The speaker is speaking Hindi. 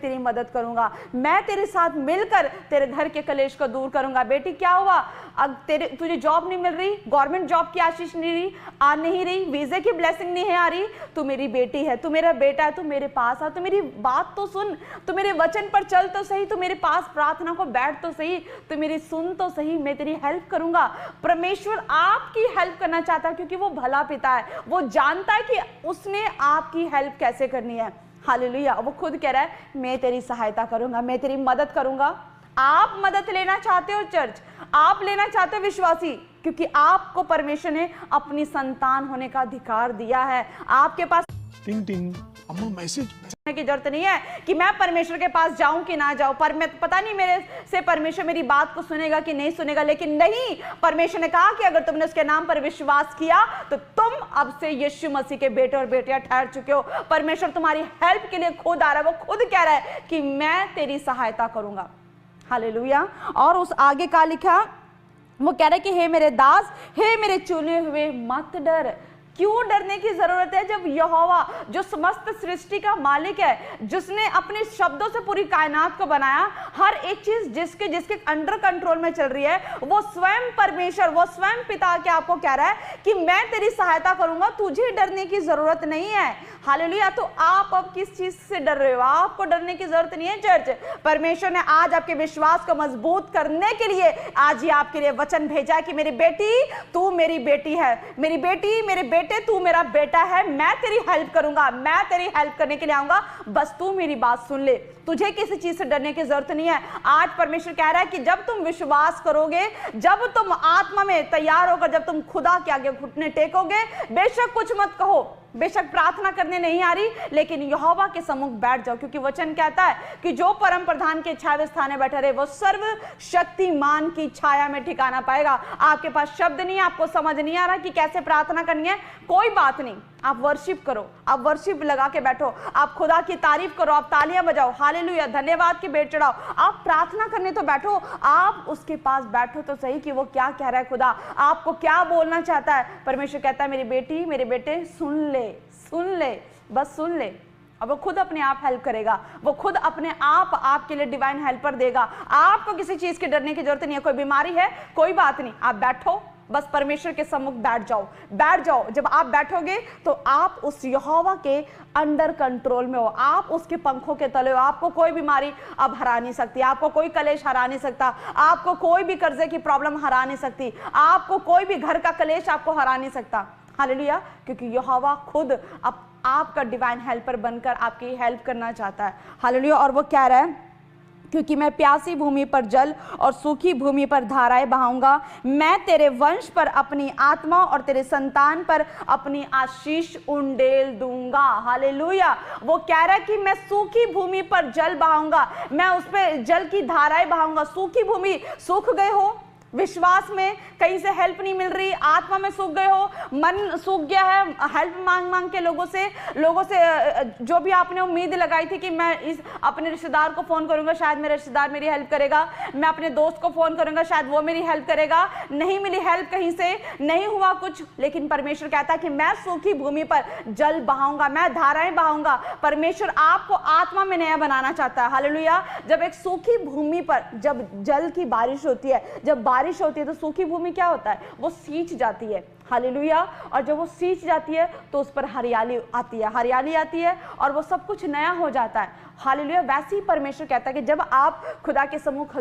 तेरी मदद करूंगा, मैं तेरे साथ मिलकर तेरे घर के कलेश को दूर करूंगा। बेटी क्या हुआ, अब तुझे जॉब नहीं मिल रही, गवर्नमेंट जॉब की आशीष नहीं रही, वीजे की ब्लेसिंग नहीं है आ रही, तू मेरी बेटी है, तू मेरा बेटा है, तू मेरे पास आ, तू मेरी बात तो सुन, तू मेरे वचन पर चल तो सही, तू मेरे पास प्रार्थना को बैठ तो सही, तू मेरी सुन तो सही, मैं तेरी हेल्प करूंगा। परमेश्वर आपकी हेल्प करना चाहता है क्योंकि वो भला पिता है, वो जानता है कि उसने आपकी हेल्प कैसे करनी है। हालेलुया। वो खुद कह रहा है मैं तेरी सहायता करूंगा, मैं तेरी मदद करूंगा। आप मदद लेना चाहते हो चर्च, आप लेना चाहते हो विश्वासी, क्योंकि आपको परमेश्वर ने अपनी संतान होने का अधिकार दिया है। आपके पास टिंग टिंग अम्मा मैसेज की जरूरत नहीं है कि मैं परमेश्वर के पास जाऊं कि ना जाऊं, पर मैं पता नहीं मेरे से परमेश्वर मेरी बात को सुनेगा कि नहीं सुनेगा, लेकिन नहीं, परमेश्वर ने कहा कि अगर तुमने उसके नाम पर विश्वास किया तो तुम अब से यीशु मसीह के बेटे और बेटियां ठहर चुके हो। परमेश्वर तुम्हारी हेल्प के लिए खुद आ रहा है, वो खुद कह रहा है कि मैं तेरी सहायता करूंगा। हालेलुया। और उस आगे का लिखा, वो कह रहा है कि हे मेरे दास, हे मेरे चुने हुए, मत डर। क्यों डरने की जरूरत है जब यहोवा जो समस्त सृष्टि का मालिक है, जिसने अपने शब्दों से पूरी कायनात को बनाया, हर एक चीज जिसके जिसके अंडर कंट्रोल में चल रही है, वो स्वयं परमेश्वर, वो स्वयं पिता के आपको कह रहा है कि मैं तेरी सहायता करूंगा, तुझे डरने की जरूरत नहीं है। हालेलुया। तो आप अब किस चीज से डर रहे हो? आपको डरने की जरूरत नहीं है चर्च। परमेश्वर ने आज आपके विश्वास को मजबूत करने के लिए आज ही आपके लिए वचन भेजा कि मेरी बेटी तू मेरी बेटी है, मेरी बेटी मेरे बेटे तू मेरा बेटा है, मैं तेरी हेल्प करूंगा, मैं तेरी हेल्प करने के लिए आऊंगा, बस तू मेरी बात सुन ले। तुझे किसी चीज से डरने की जरूरत नहीं है। आज परमेश्वर कह रहा है कि जब तुम विश्वास करोगे, जब तुम आत्मा में तैयार होकर जब तुम खुदा के आगे घुटने टेकोगे, बेशक कुछ मत कहो, बेशक प्रार्थना करने नहीं आ रही, लेकिन यहोवा के सम्मुख बैठ जाओ, क्योंकि वचन कहता है कि जो परम प्रधान के छाया स्थान में बैठे रहे वो सर्वशक्तिमान की छाया में ठिकाना पाएगा। आपके पास शब्द नहीं है, आपको समझ नहीं आ रहा कि कैसे प्रार्थना करनी है, कोई बात नहीं, आप वर्शिप करो, आप वर्शिप लगा के बैठो, आप खुदा की तारीफ करो, आप तालियां बजाओ, हालेलुया, धन्यवाद की भेंट चढ़ाओ, आप प्रार्थना करने तो बैठो, आप उसके पास बैठो तो सही कि वो क्या कह रहा है, खुदा आपको क्या बोलना चाहता है। परमेश्वर कहता है मेरी बेटी मेरे बेटे सुन ले, सुन ले, बस सुन ले, और वो खुद अपने आप हेल्प करेगा, वो खुद अपने आप आपके लिए डिवाइन हेल्पर देगा। आपको किसी चीज के डरने की जरूरत नहीं है। कोई बीमारी है, कोई बात नहीं, आप बैठो, बस परमेश्वर के सम्मुख बैठ जाओ, बैठ जाओ। जब आप बैठोगे तो आप उस यहोवा के अंडर कंट्रोल में हो, आप उसके पंखों के तले हो। आपको कोई बीमारी अब हरा नहीं सकती, आपको कोई कलेश हरा नहीं सकता, आपको कोई भी कर्जे की प्रॉब्लम हरा नहीं सकती, आपको कोई भी घर का कलेश आपको हरा नहीं सकता। हालेलुया। क्योंकि यहोवा खुद अब आपका डिवाइन हेल्पर बनकर आपकी हेल्प करना चाहता है। हालेलुया। और वो कह रहा है क्योंकि मैं प्यासी भूमि पर जल और सूखी भूमि पर धाराएं बहाऊंगा, मैं तेरे वंश पर अपनी आत्मा और तेरे संतान पर अपनी आशीष उंडेल दूंगा। हालेलुया। वो कह रहा है कि मैं सूखी भूमि पर जल बहाऊंगा, मैं उस पर जल की धाराएं बहाऊंगा। सूखी भूमि, सूख गए हो विश्वास में, कहीं से हेल्प नहीं मिल रही, आत्मा में सूख गए हो, मन सूख गया है, हेल्प मांग मांग के लोगों से जो भी आपने उम्मीद लगाई थी कि मैं इस अपने रिश्तेदार को फोन करूंगा शायद मेरा रिश्तेदार मेरी हेल्प करेगा, मैं अपने दोस्त को फोन करूंगा शायद वो मेरी हेल्प करेगा, नहीं मिली हेल्प, कहीं से नहीं हुआ कुछ। लेकिन परमेश्वर कहता है कि मैं सूखी भूमि पर जल बहाऊंगा, मैं धाराएं बहाऊंगा। परमेश्वर आपको आत्मा में नया बनाना चाहता है। हालेलुया। जब एक सूखी भूमि पर जब जल की बारिश होती है, जब बारिश होती है तो सूखी भूमि क्या होता है, वो सींच जाती है। हालेलुया। और जब वो सींच जाती है तो उस पर हरियाली आती है, हरियाली आती है और वो सब कुछ नया हो जाता है। हालेलुया। वैसे ही परमेश्वर कहता है कि जब आप खुदा के सम्मुख